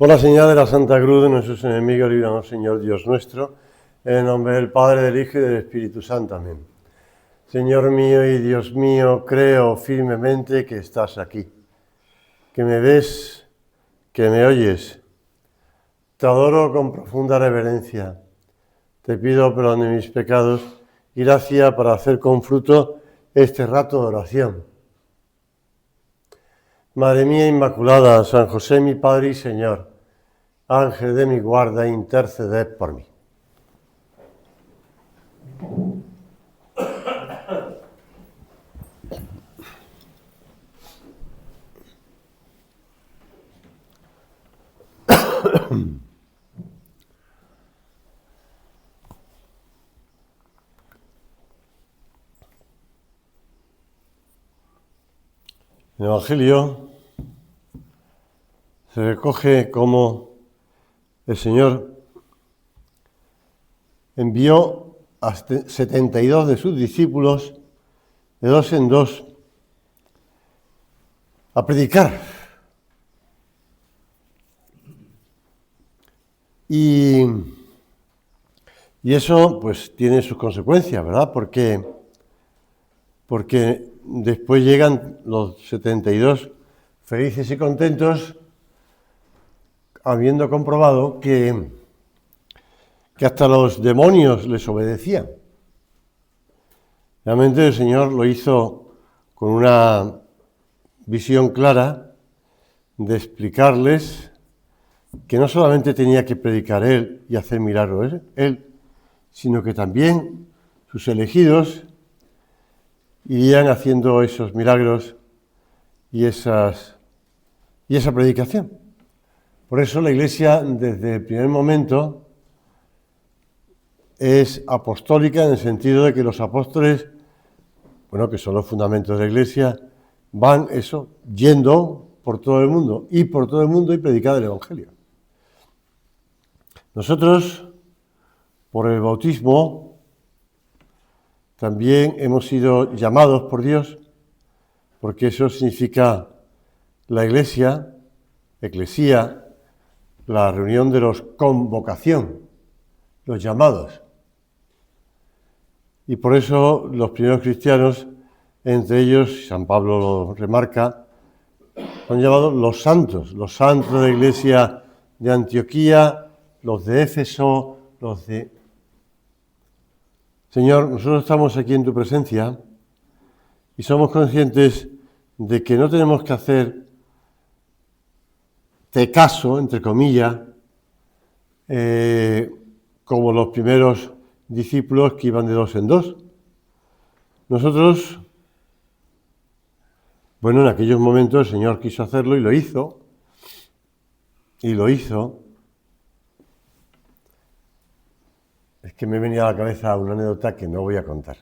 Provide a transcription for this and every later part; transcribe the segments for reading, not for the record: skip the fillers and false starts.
Por la señal de la Santa Cruz de nuestros enemigos, líbranos, Señor Dios nuestro, en el nombre del Padre, del Hijo y del Espíritu Santo. Amén. Señor mío y Dios mío, creo firmemente que estás aquí, que me ves, que me oyes. Te adoro con profunda reverencia. Te pido perdón de mis pecados y gracia para hacer con fruto este rato de oración. Madre mía Inmaculada, San José mi Padre y Señor, Ángel de mi guarda, interceded por mí. En el Evangelio se recoge cómo el Señor envió a 72 de sus discípulos de dos en dos a predicar. Y eso pues tiene sus consecuencias, ¿verdad? Porque después llegan los 72 felices y contentos, habiendo comprobado que hasta los demonios les obedecían. Realmente el Señor lo hizo con una visión clara de explicarles que no solamente tenía que predicar Él y hacer milagros Él, sino que también sus elegidos irían haciendo esos milagros y esa predicación. Por eso la Iglesia, desde el primer momento, es apostólica en el sentido de que los apóstoles, que son los fundamentos de la Iglesia, van yendo por todo el mundo y predicando el Evangelio. Nosotros, por el bautismo, también hemos sido llamados por Dios, porque eso significa la Iglesia, eclesía, la reunión de los con vocación, los llamados. Y por eso los primeros cristianos, entre ellos, San Pablo lo remarca, son llamados los santos de la Iglesia de Antioquía, los de Éfeso, los de... Señor, nosotros estamos aquí en tu presencia y somos conscientes de que no tenemos que hacer caso, entre comillas, como los primeros discípulos que iban de dos en dos. Nosotros, en aquellos momentos el Señor quiso hacerlo y lo hizo. Es que me venía a la cabeza una anécdota que no voy a contar,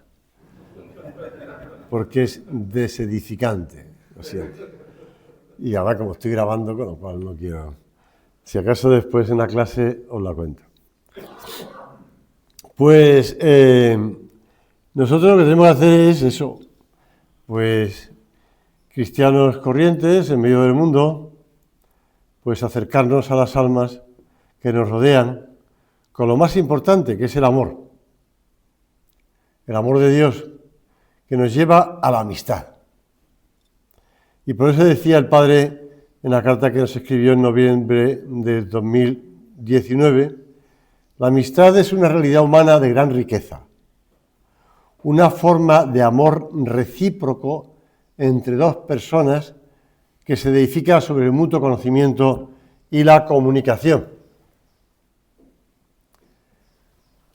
porque es desedificante, lo siento. Y ahora como estoy grabando, con lo cual no quiero... Si acaso después en la clase os la cuento. Pues nosotros lo que tenemos que hacer es eso, pues cristianos corrientes en medio del mundo, pues acercarnos a las almas que nos rodean con lo más importante, que es el amor de Dios, que nos lleva a la amistad. Y por eso decía el Padre en la carta que nos escribió en noviembre del 2019, la amistad es una realidad humana de gran riqueza, una forma de amor recíproco entre dos personas que se edifica sobre el mutuo conocimiento y la comunicación.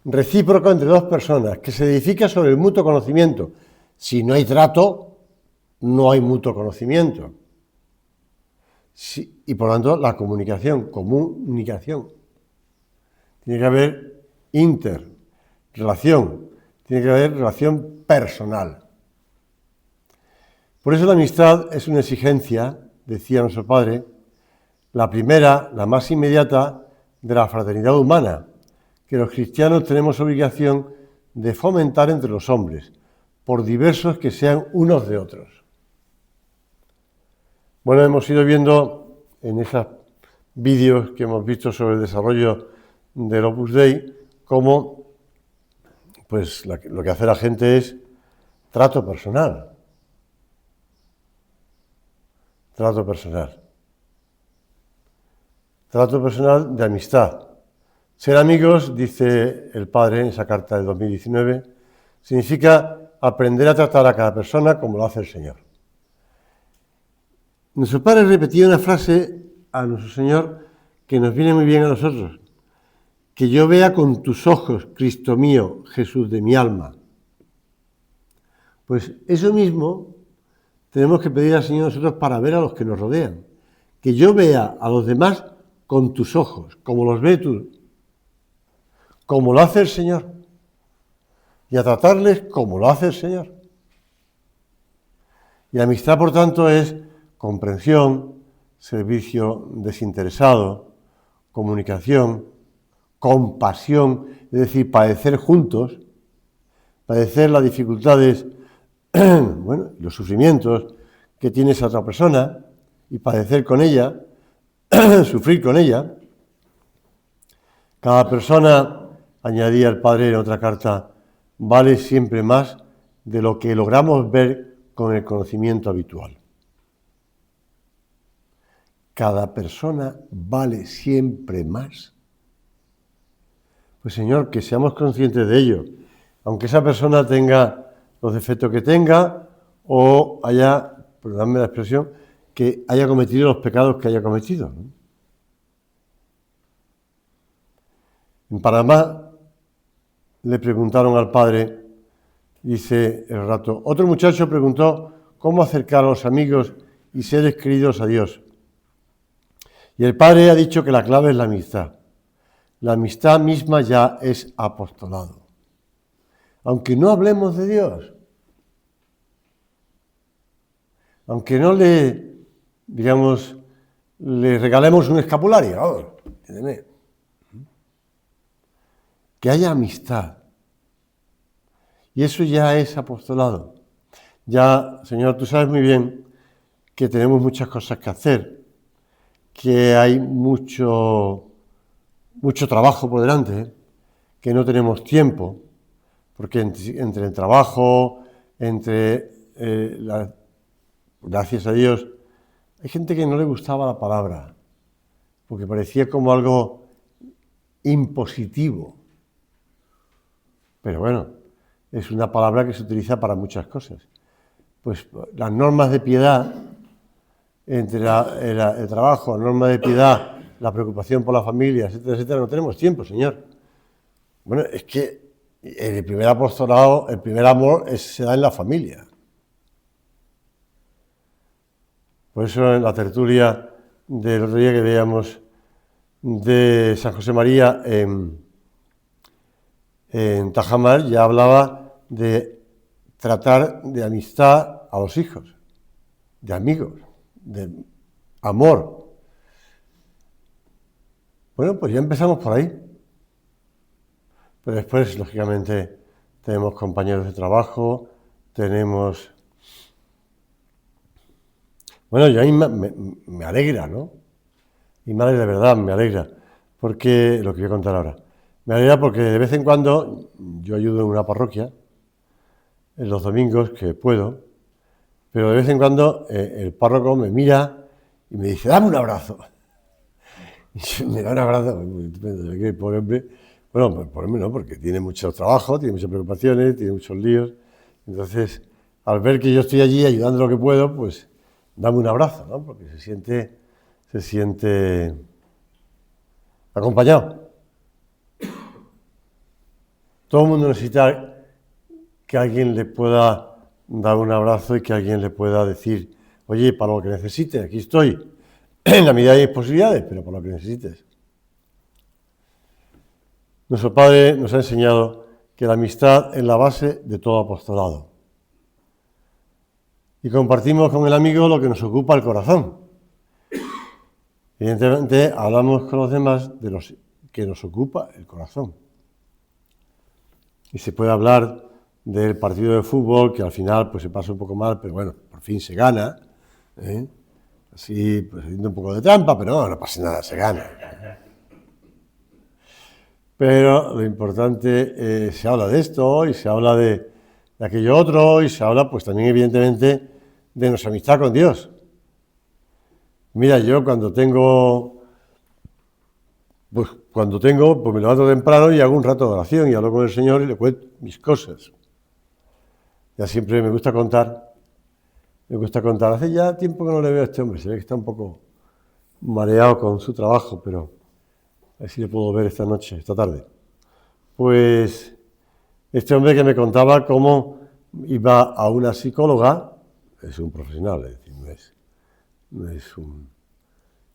Recíproco entre dos personas que se edifica sobre el mutuo conocimiento. Si no hay trato, no hay mutuo conocimiento. Y por lo tanto, la comunicación. Tiene que haber relación, tiene que haber relación personal. Por eso la amistad es una exigencia, decía nuestro Padre, la primera, la más inmediata, de la fraternidad humana, que los cristianos tenemos obligación de fomentar entre los hombres, por diversos que sean unos de otros. Hemos ido viendo en esas vídeos que hemos visto sobre el desarrollo del Opus Dei, cómo pues lo que hace la gente es trato personal. Trato personal. Trato personal de amistad. Ser amigos, dice el padre en esa carta del 2019, significa aprender a tratar a cada persona como lo hace el Señor. Nuestro padre repetía una frase a nuestro Señor que nos viene muy bien a nosotros. Que yo vea con tus ojos, Cristo mío, Jesús de mi alma. Pues eso mismo tenemos que pedir al Señor nosotros para ver a los que nos rodean. Que yo vea a los demás con tus ojos, como los ves tú, como lo hace el Señor. Y a tratarles como lo hace el Señor. Y la amistad, por tanto, es comprensión, servicio desinteresado, comunicación, compasión, es decir, padecer juntos, padecer las dificultades, los sufrimientos que tiene esa otra persona y padecer con ella, sufrir con ella. Cada persona, añadía el padre en otra carta, vale siempre más de lo que logramos ver con el conocimiento habitual. Cada persona vale siempre más. Pues Señor, que seamos conscientes de ello, aunque esa persona tenga los defectos que tenga o haya, perdóname la expresión, que haya cometido los pecados que haya cometido, ¿no? En Panamá le preguntaron al padre, dice el relato, otro muchacho preguntó cómo acercar a los amigos y seres queridos a Dios. Y el padre ha dicho que la clave es la amistad. La amistad misma ya es apostolado. Aunque no hablemos de Dios, aunque no le regalemos un escapulario, ¿entiendes? Que haya amistad. Y eso ya es apostolado. Ya, Señor, tú sabes muy bien que tenemos muchas cosas que hacer, que hay mucho trabajo por delante, que no tenemos tiempo, porque entre el trabajo, gracias a Dios, hay gente que no le gustaba la palabra, porque parecía como algo impositivo. Pero bueno, es una palabra que se utiliza para muchas cosas. Pues las normas de piedad, entre el trabajo, las normas de piedad, la preocupación por la familia, etcétera, etcétera, no tenemos tiempo, Señor. Bueno, es que el primer apostolado, el primer amor se da en la familia. Por eso en la tertulia del otro día que veíamos de San José María en Tajamar, ya hablaba de tratar de amistad a los hijos, de amigos, de amor. Bueno, pues ya empezamos por ahí. Pero después, lógicamente, tenemos compañeros de trabajo, tenemos... Bueno, yo a mí me alegra, ¿no? Y me alegra, de verdad, me alegra. Porque, lo que voy a contar ahora, me alegra porque de vez en cuando yo ayudo en una parroquia, en los domingos que puedo, pero de vez en cuando el párroco me mira y me dice, dame un abrazo. Y me da un abrazo, pobre hombre. Bueno, por mí no, porque tiene mucho trabajo, tiene muchas preocupaciones, tiene muchos líos. Entonces, al ver que yo estoy allí ayudando lo que puedo, pues dame un abrazo, ¿no? Porque se siente acompañado. Todo el mundo necesita que alguien le pueda dar un abrazo y que alguien le pueda decir, oye, para lo que necesites, aquí estoy, en la medida de mis posibilidades, pero para lo que necesites. Nuestro Padre nos ha enseñado que la amistad es la base de todo apostolado. Y compartimos con el amigo lo que nos ocupa el corazón. Evidentemente, hablamos con los demás de los que nos ocupa el corazón. Y se puede hablar del partido de fútbol, que al final pues se pasa un poco mal, pero bueno, por fin se gana, ¿eh? así, pues haciendo un poco de trampa, pero no pasa nada, se gana. Pero lo importante, se habla de esto y se habla de aquello otro y se habla pues también evidentemente de nuestra amistad con Dios. Mira, yo pues me levanto temprano y hago un rato de oración y hablo con el Señor y le cuento mis cosas. Ya siempre me gusta contar. Hace ya tiempo que no le veo a este hombre, se ve que está un poco mareado con su trabajo, pero a ver si le puedo ver esta tarde. Pues este hombre que me contaba cómo iba a una psicóloga, es un profesional, es decir, no es un...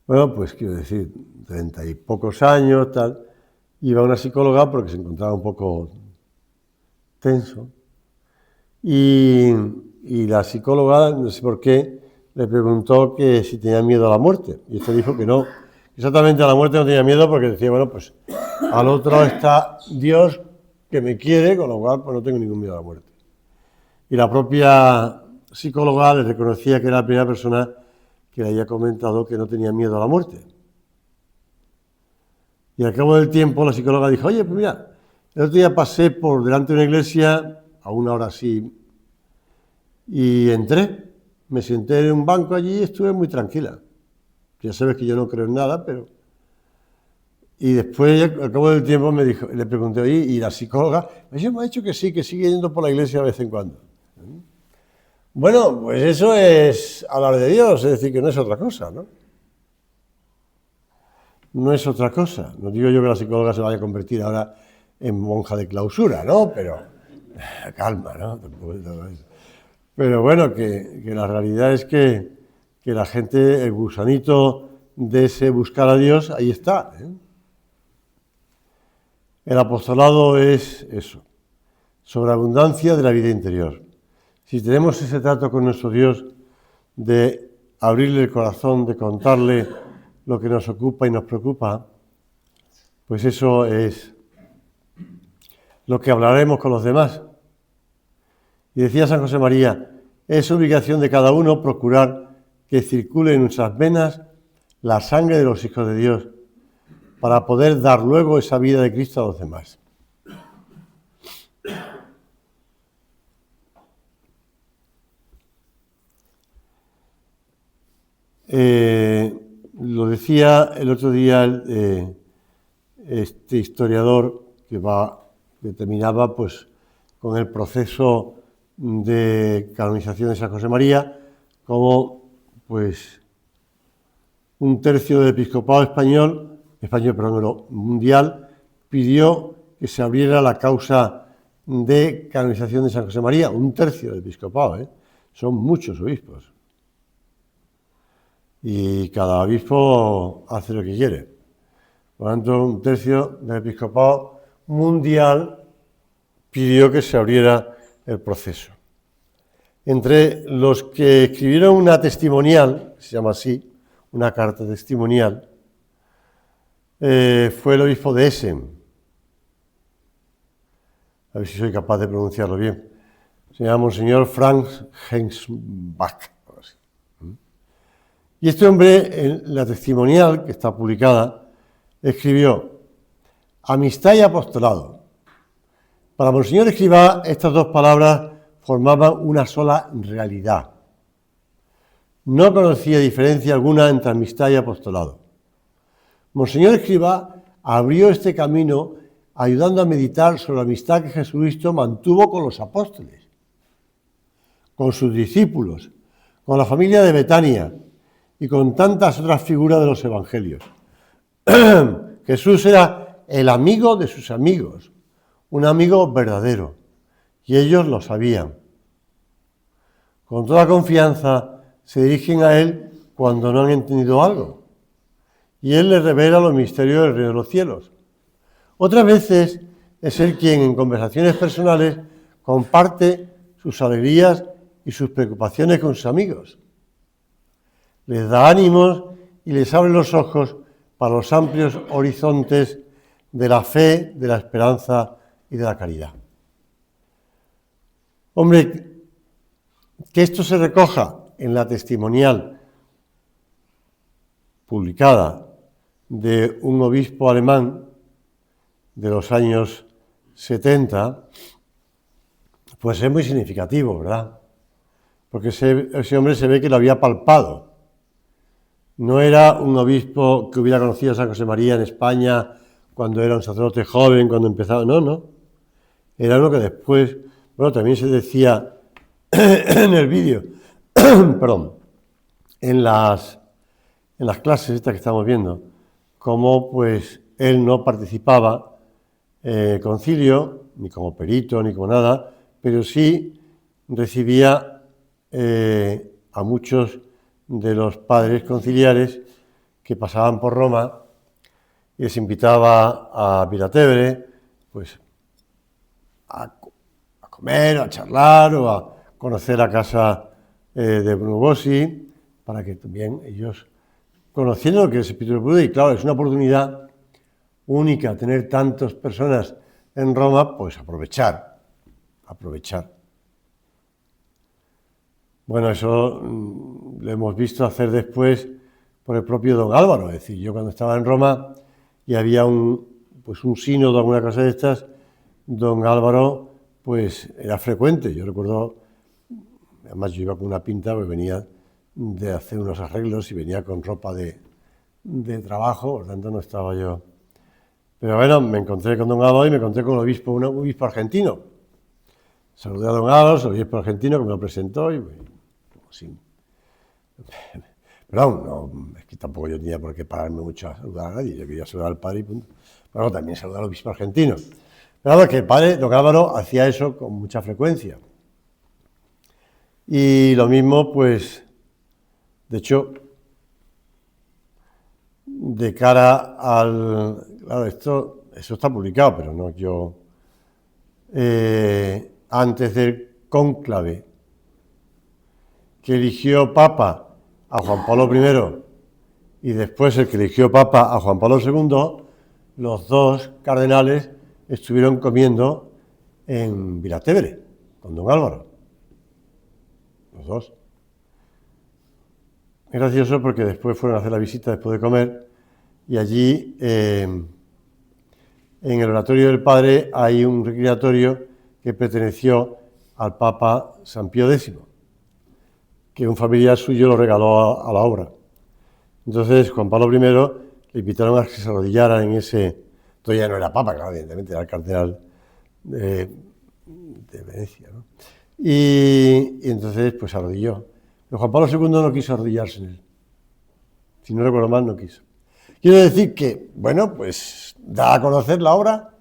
Bueno, pues quiero decir, 30 y pocos años, tal, iba a una psicóloga porque se encontraba un poco tenso. Y la psicóloga, no sé por qué, le preguntó que si tenía miedo a la muerte. Y este dijo que no, exactamente a la muerte no tenía miedo porque decía, bueno, pues al otro lado está Dios que me quiere, con lo cual pues no tengo ningún miedo a la muerte. Y la propia psicóloga le reconocía que era la primera persona que le había comentado que no tenía miedo a la muerte. Y al cabo del tiempo la psicóloga dijo, oye, pues mira, el otro día pasé por delante de una iglesia, a una hora así, y entré, me senté en un banco allí y estuve muy tranquila. Ya sabes que yo no creo en nada, pero... Y después, al cabo del tiempo, le pregunté, oye, ¿y la psicóloga? Ella me ha dicho que sí, que sigue yendo por la iglesia de vez en cuando. Bueno, pues eso es hablar de Dios, es decir, que no es otra cosa, ¿no? No es otra cosa. No digo yo que la psicóloga se vaya a convertir ahora en monja de clausura, ¿no? Pero calma, ¿no? Pero bueno, que la realidad es que la gente, el gusanito de ese buscar a Dios, ahí está, ¿eh? El apostolado es eso, sobreabundancia de la vida interior. Si tenemos ese trato con nuestro Dios de abrirle el corazón, de contarle lo que nos ocupa y nos preocupa, pues eso es lo que hablaremos con los demás. Y decía San José María, es obligación de cada uno procurar que circule en nuestras venas la sangre de los hijos de Dios para poder dar luego esa vida de Cristo a los demás. Lo decía el otro día este historiador que terminaba pues con el proceso de canonización de San José María, como pues un tercio del episcopado mundial, pidió que se abriera la causa de canonización de San José María, un tercio del episcopado, ¿eh? Son muchos obispos. Y cada obispo hace lo que quiere. Por lo tanto, un tercio del episcopado mundial pidió que se abriera el proceso. Entre los que escribieron una testimonial, se llama así, una carta testimonial, fue el obispo de Essen. A ver si soy capaz de pronunciarlo bien. Se llama Monseñor Franz Hensbach. Y este hombre, en la testimonial que está publicada, escribió: amistad y apostolado. Para Monseñor Escrivá, estas dos palabras formaban una sola realidad. No conocía diferencia alguna entre amistad y apostolado. Monseñor Escrivá abrió este camino ayudando a meditar sobre la amistad que Jesucristo mantuvo con los apóstoles, con sus discípulos, con la familia de Betania y con tantas otras figuras de los evangelios. Jesús era el amigo de sus amigos, un amigo verdadero, y ellos lo sabían. Con toda confianza se dirigen a Él cuando no han entendido algo, y Él les revela los misterios del reino de los cielos. Otras veces es Él quien, en conversaciones personales, comparte sus alegrías y sus preocupaciones con sus amigos. Les da ánimos y les abre los ojos para los amplios horizontes de la fe, de la esperanza y de la caridad. Hombre, que esto se recoja en la testimonial publicada de un obispo alemán de los años 70, pues es muy significativo, ¿verdad? Porque ese hombre se ve que lo había palpado. No era un obispo que hubiera conocido a San José María en España cuando era un sacerdote joven, cuando empezaba, no. Era uno que después, bueno, también se decía en el vídeo, perdón, en las clases estas que estamos viendo, cómo pues él no participaba en el concilio, ni como perito, ni como nada, pero sí recibía a muchos de los padres conciliares que pasaban por Roma y les invitaba a Vilatevere, pues a comer, a charlar o a conocer la casa de Bruno Bossi, para que también ellos, conociendo lo que es el Espíritu de Buda, y claro, es una oportunidad única tener tantas personas en Roma, pues aprovechar. Bueno, eso lo hemos visto hacer después por el propio don Álvaro. Es decir, yo cuando estaba en Roma y había un sínodo, alguna cosa de estas, don Álvaro pues era frecuente. Yo recuerdo, además yo iba con una pinta, porque venía de hacer unos arreglos y venía con ropa de trabajo, por tanto no estaba yo. Pero bueno, me encontré con don Álvaro y me encontré con un obispo argentino. Saludé a don Álvaro, el obispo argentino, que me lo presentó y sí. Pero no, es que tampoco yo tenía por qué pararme mucho a saludar a nadie, yo quería saludar al padre y punto. Pero también saludar al obispo argentino. Pero claro, que el padre, don Álvaro, hacía eso con mucha frecuencia. Y lo mismo, pues, de hecho, de cara al... Claro, eso está publicado, pero no yo... antes del cónclave que eligió Papa a Juan Pablo I y después el que eligió Papa a Juan Pablo II, los dos cardenales estuvieron comiendo en Vilatevere con don Álvaro. Los dos. Es gracioso porque después fueron a hacer la visita después de comer y allí en el oratorio del Padre hay un reclinatorio que perteneció al Papa San Pío X, que un familiar suyo lo regaló a la obra. Entonces Juan Pablo I le invitaron a que se arrodillara en ese... Todavía no era Papa, claro, evidentemente, era el cardenal de Venecia, ¿no? Y entonces pues se arrodilló. Pero Juan Pablo II no quiso arrodillarse en él. Si no recuerdo mal, no quiso. Quiero decir que, bueno, pues da a conocer la obra,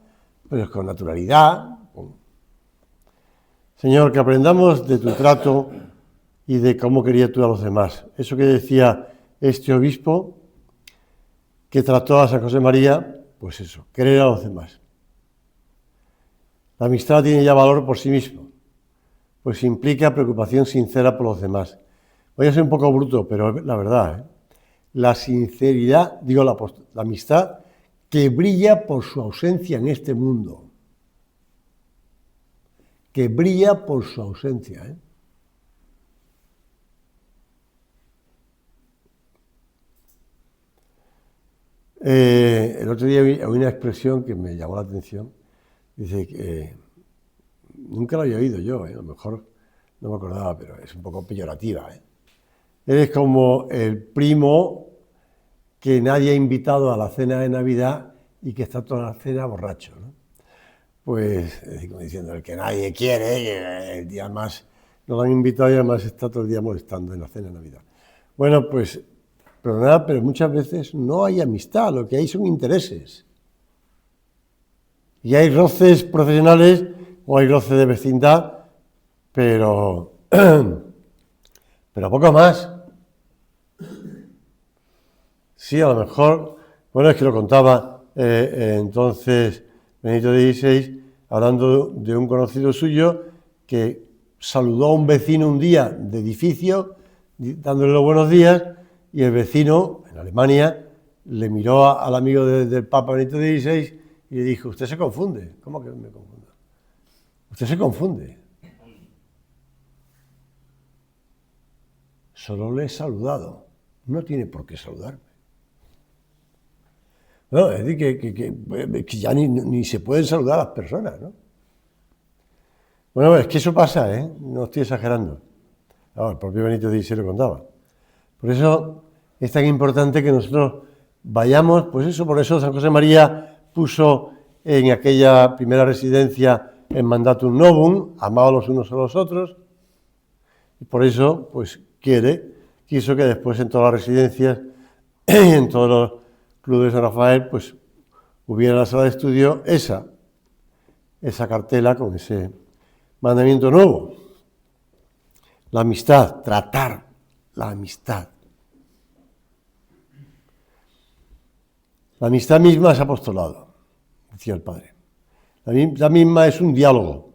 pues con naturalidad. Señor, que aprendamos de tu trato y de cómo querías tú a los demás. Eso que decía este obispo, que trató a San José María, pues eso, querer a los demás. La amistad tiene ya valor por sí mismo, pues implica preocupación sincera por los demás. Voy a ser un poco bruto, pero la verdad, la sinceridad, digo la amistad, que brilla por su ausencia en este mundo. Que brilla por su ausencia, El otro día oí una expresión que me llamó la atención. Dice que nunca lo había oído yo, a lo mejor no me acordaba, pero es un poco peyorativa. Eres como el primo que nadie ha invitado a la cena de Navidad y que está toda la cena borracho, ¿no? Pues, como diciendo, el que nadie quiere, el día más no lo han invitado y además está todo el día molestando en la cena de Navidad. Bueno, pues, perdonad, pero muchas veces no hay amistad, lo que hay son intereses. Y hay roces profesionales o hay roces de vecindad, pero poco más. Sí, a lo mejor, bueno, es que lo contaba entonces Benito XVI, hablando de un conocido suyo que saludó a un vecino un día de edificio, dándole los buenos días, y el vecino, en Alemania, le miró al amigo del Papa Benito XVI y le dijo, usted se confunde. ¿Cómo que me confundo? Usted se confunde. Solo le he saludado. No tiene por qué saludarme. No, es decir, que ya ni se pueden saludar a las personas, ¿no? Bueno, es que eso pasa, ¿eh? No estoy exagerando. No, el propio Benito XVI lo contaba. Por eso es tan importante que nosotros vayamos, pues eso, por eso San José María puso en aquella primera residencia en Mandatum Novum, amados los unos a los otros, y por eso, pues quiso que después en todas las residencias, en todos los clubes de San Rafael, pues hubiera en la sala de estudio esa cartela con ese mandamiento nuevo. La amistad, tratar la amistad. La amistad misma es apostolado, decía el Padre. La amistad misma es un diálogo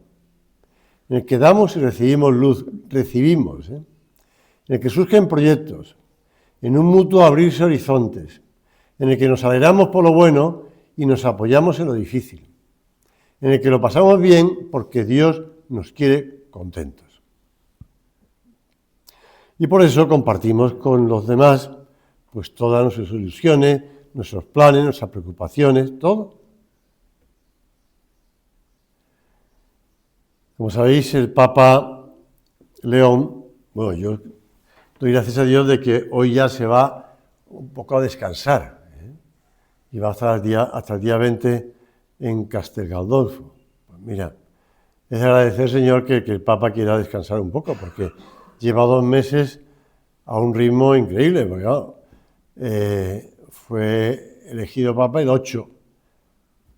en el que damos y recibimos luz, en el que surgen proyectos, en un mutuo abrirse horizontes, en el que nos alegramos por lo bueno y nos apoyamos en lo difícil, en el que lo pasamos bien porque Dios nos quiere contentos. Y por eso compartimos con los demás pues todas nuestras ilusiones, nuestros planes, nuestras preocupaciones, todo. Como sabéis, el Papa León, bueno, yo doy gracias a Dios de que hoy ya se va un poco a descansar, y va hasta el día 20 en Castel Gandolfo. Pues mira, es agradecer, Señor, que el Papa quiera descansar un poco, porque lleva 2 meses a un ritmo increíble, porque claro, fue elegido Papa el 8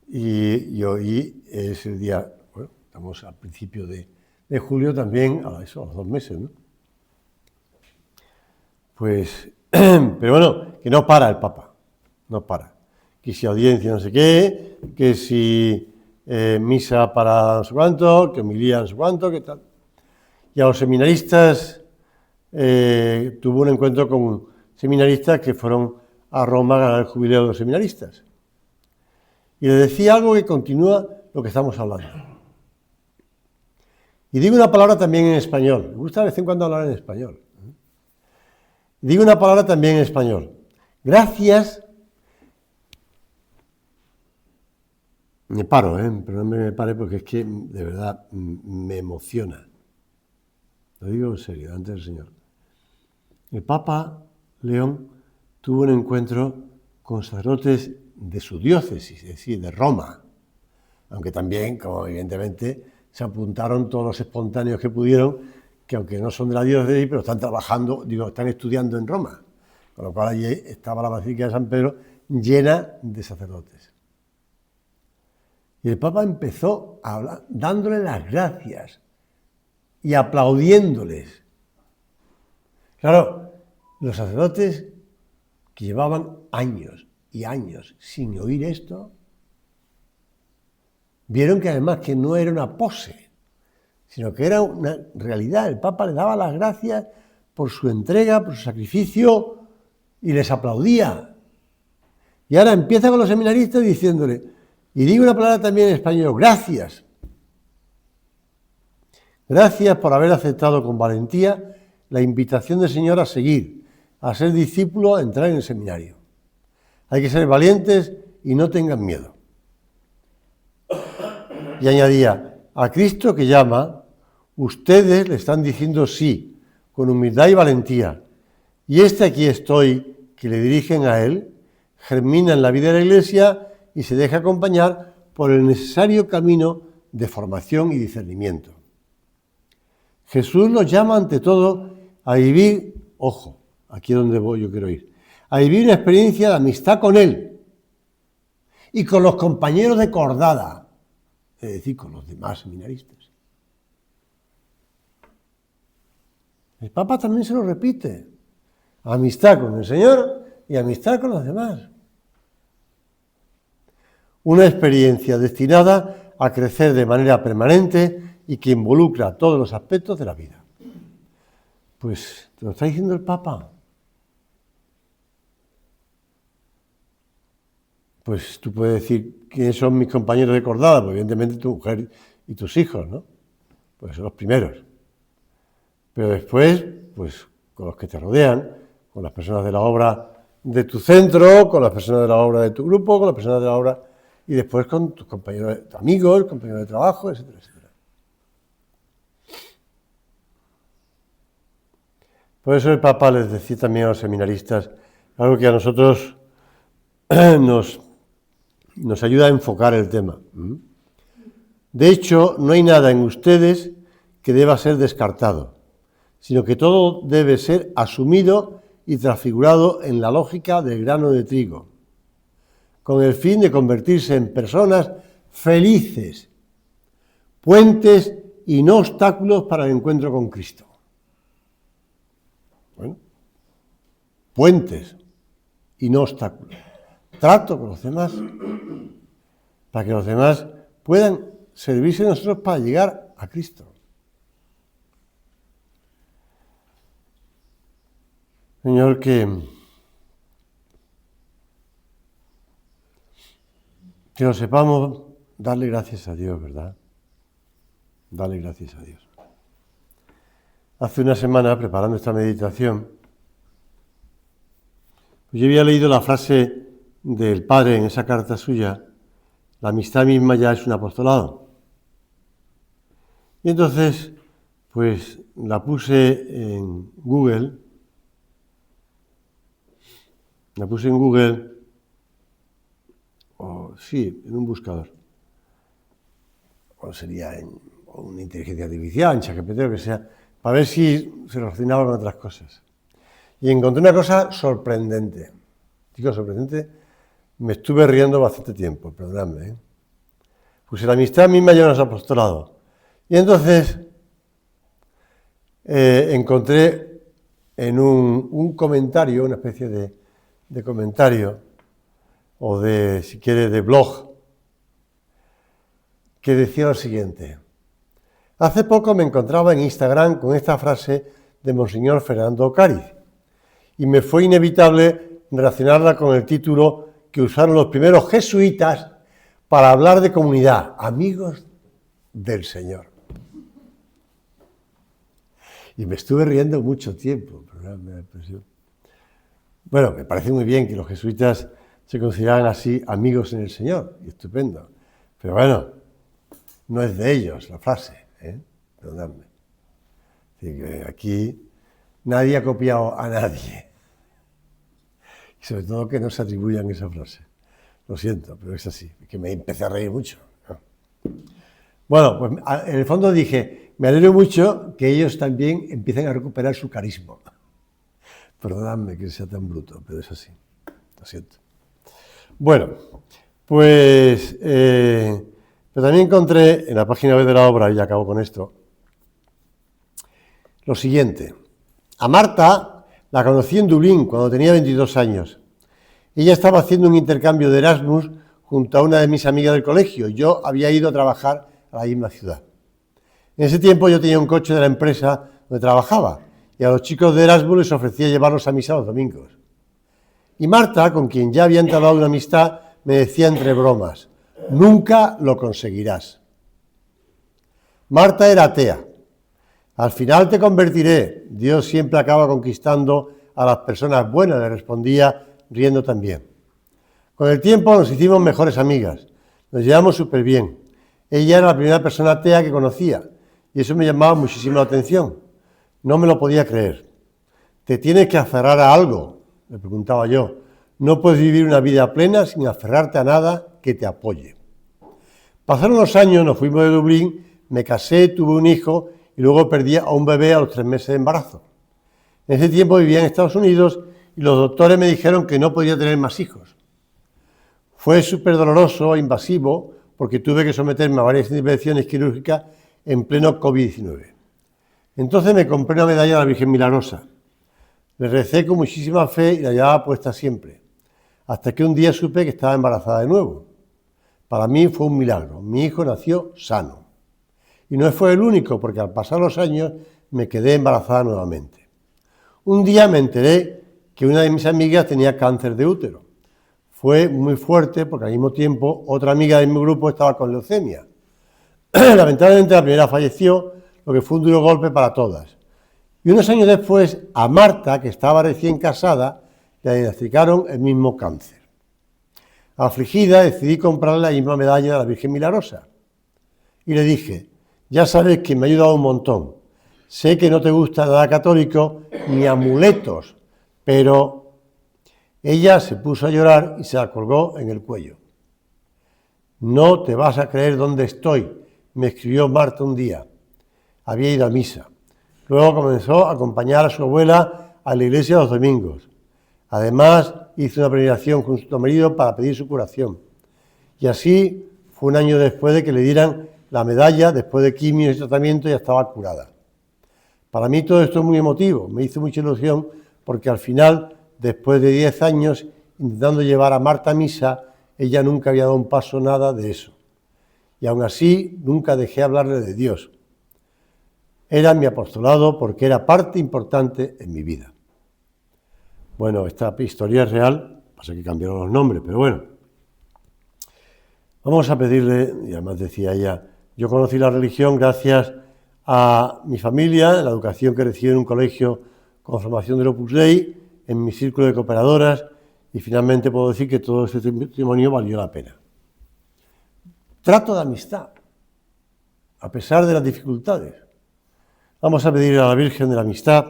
y hoy es el día, bueno, estamos al principio de julio también, a los 2 meses, ¿no? Pues, pero bueno, que no para el Papa, no para. Que si audiencia no sé qué, que si misa para no sé cuánto, que homilía no sé cuánto, que tal. Y a los seminaristas, tuvo un encuentro con seminaristas que fueron a Roma a ganar el jubileo de los seminaristas. Y le decía algo que continúa lo que estamos hablando. Y digo una palabra también en español. Me gusta de vez en cuando hablar en español. Digo una palabra también en español. Gracias. Me paro, pero no me pare porque es que de verdad me emociona. Lo digo en serio, ante el Señor. El Papa León tuvo un encuentro con sacerdotes de su diócesis, es decir, de Roma, aunque también, como evidentemente, se apuntaron todos los espontáneos que pudieron, que aunque no son de la diócesis, pero están trabajando, están estudiando en Roma, con lo cual allí estaba la Basílica de San Pedro llena de sacerdotes. Y el Papa empezó a hablar, dándole las gracias y aplaudiéndoles. Claro, los sacerdotes que llevaban años y años sin oír esto, vieron que además que no era una pose, sino que era una realidad. El Papa le daba las gracias por su entrega, por su sacrificio, y les aplaudía. Y ahora empieza con los seminaristas diciéndole, y digo una palabra también en español, gracias. Gracias por haber aceptado con valentía la invitación del Señor a seguir, a ser discípulo, a entrar en el seminario. Hay que ser valientes y no tengan miedo. Y añadía, a Cristo que llama, ustedes le están diciendo sí, con humildad y valentía. Y aquí estoy, que le dirigen a Él, germina en la vida de la Iglesia y se deja acompañar por el necesario camino de formación y discernimiento. Jesús los llama ante todo a vivir, ojo, aquí es donde yo quiero ir, a vivir una experiencia de amistad con Él y con los compañeros de cordada, es decir, con los demás seminaristas. El Papa también se lo repite, amistad con el Señor y amistad con los demás. Una experiencia destinada a crecer de manera permanente y que involucra todos los aspectos de la vida. Pues te lo está diciendo el Papa. Pues tú puedes decir quiénes son mis compañeros de cordada, pues evidentemente tu mujer y tus hijos, ¿no? Pues son los primeros. Pero después, pues con los que te rodean, con las personas de la obra de tu centro, con las personas de la obra de tu grupo, con las personas de la obra y después con tus compañeros, tus amigos, compañeros de trabajo, etcétera, etcétera. Por eso el Papa les decía también a los seminaristas algo que a nosotros nos ayuda a enfocar el tema. De hecho, no hay nada en ustedes que deba ser descartado, sino que todo debe ser asumido y transfigurado en la lógica del grano de trigo, con el fin de convertirse en personas felices, puentes y no obstáculos para el encuentro con Cristo. Bueno, puentes y no obstáculos. Trato con los demás para que los demás puedan servirse de nosotros para llegar a Cristo. Señor, que lo sepamos darle gracias a Dios, ¿verdad? Darle gracias a Dios. Hace una semana, preparando esta meditación, pues yo había leído la frase del Padre en esa carta suya: la amistad misma ya es un apostolado. Y entonces, pues la puse en Google, en un buscador, o sería en una inteligencia artificial, en ChatGPT, o que sea, para ver si se relacionaba con otras cosas. Y encontré una cosa sorprendente. Digo sorprendente, me estuve riendo bastante tiempo, perdonadme. Pues la amistad misma ya no es apostolado. Y entonces encontré en un comentario, una especie de comentario, o de, si quiere, de blog, que decía lo siguiente: hace poco me encontraba en Instagram con esta frase de Monseñor Fernando Cáriz, y me fue inevitable relacionarla con el título que usaron los primeros jesuitas para hablar de comunidad: amigos del Señor. Y me estuve riendo mucho tiempo, bueno, me parece muy bien que los jesuitas se consideraran así amigos en el Señor, y estupendo. Pero bueno, no es de ellos la frase, perdonadme. Así que aquí nadie ha copiado a nadie. Y sobre todo que no se atribuyan esa frase. Lo siento, pero es así, es que me empecé a reír mucho, ¿no? Bueno, pues en el fondo dije, me alegro mucho que ellos también empiecen a recuperar su carisma. Perdonadme que sea tan bruto, pero es así, lo siento. Bueno, pues pero también encontré en la página web de la obra, y acabo con esto, lo siguiente. A Marta la conocí en Dublín cuando tenía 22 años. Ella estaba haciendo un intercambio de Erasmus junto a una de mis amigas del colegio. Yo había ido a trabajar a la misma ciudad. En ese tiempo yo tenía un coche de la empresa donde trabajaba y a los chicos de Erasmus les ofrecía llevarlos a misa los domingos. Y Marta, con quien ya había entablado una amistad, me decía entre bromas: nunca lo conseguirás. Marta era atea. Al final te convertiré. Dios siempre acaba conquistando a las personas buenas, le respondía riendo también. Con el tiempo nos hicimos mejores amigas. Nos llevamos súper bien. Ella era la primera persona atea que conocía y eso me llamaba muchísimo la atención. No me lo podía creer. ¿Te tienes que aferrar a algo?, le preguntaba yo. No puedes vivir una vida plena sin aferrarte a nada que te apoye. Pasaron los años, nos fuimos de Dublín, me casé, tuve un hijo y luego perdí a un bebé a los 3 meses de embarazo. En ese tiempo vivía en Estados Unidos y los doctores me dijeron que no podía tener más hijos. Fue súper doloroso e invasivo porque tuve que someterme a varias intervenciones quirúrgicas en pleno COVID-19. Entonces me compré una medalla de la Virgen Milagrosa. Le recé con muchísima fe y la llevaba puesta siempre, hasta que un día supe que estaba embarazada de nuevo. Para mí fue un milagro. Mi hijo nació sano. Y no fue el único, porque al pasar los años me quedé embarazada nuevamente. Un día me enteré que una de mis amigas tenía cáncer de útero. Fue muy fuerte porque al mismo tiempo otra amiga de mi grupo estaba con leucemia. Lamentablemente la primera falleció, lo que fue un duro golpe para todas. Y unos años después, a Marta, que estaba recién casada, le diagnosticaron el mismo cáncer. Afligida, decidí comprarle la misma medalla de la Virgen Milagrosa. Y le dije, ya sabes que me ha ayudado un montón. Sé que no te gusta nada católico ni amuletos, pero ella se puso a llorar y se la colgó en el cuello. No te vas a creer dónde estoy, me escribió Marta un día. Había ido a misa. Luego comenzó a acompañar a su abuela a la iglesia los domingos. Además, hizo una peregrinación con su marido para pedir su curación. Y así fue un año después de que le dieran la medalla, después de quimio y tratamiento, ya estaba curada. Para mí todo esto es muy emotivo, me hizo mucha ilusión porque al final, después de 10 años intentando llevar a Marta a misa, ella nunca había dado un paso nada de eso. Y aún así, nunca dejé hablarle de Dios. Era mi apostolado porque era parte importante en mi vida. Bueno, esta historia es real, pasa que cambiaron los nombres, pero bueno. Vamos a pedirle, y además decía ella, yo conocí la religión gracias a mi familia, la educación que recibí en un colegio con formación del Opus Dei, en mi círculo de cooperadoras, y finalmente puedo decir que todo este testimonio valió la pena. Trato de amistad, a pesar de las dificultades. Vamos a pedir a la Virgen de la Amistad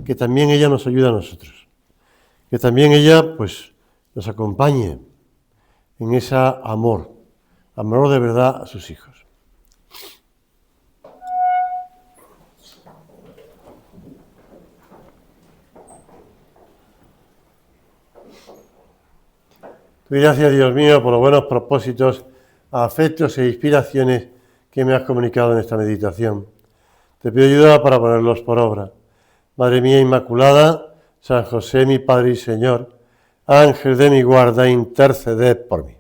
que también ella nos ayude a nosotros, que también ella pues nos acompañe en ese amor de verdad a sus hijos. Doy gracias, Dios mío, por los buenos propósitos, afectos e inspiraciones que me has comunicado en esta meditación. Te pido ayuda para ponerlos por obra. Madre mía Inmaculada, San José, mi Padre y Señor, Ángel de mi guarda, interceded por mí.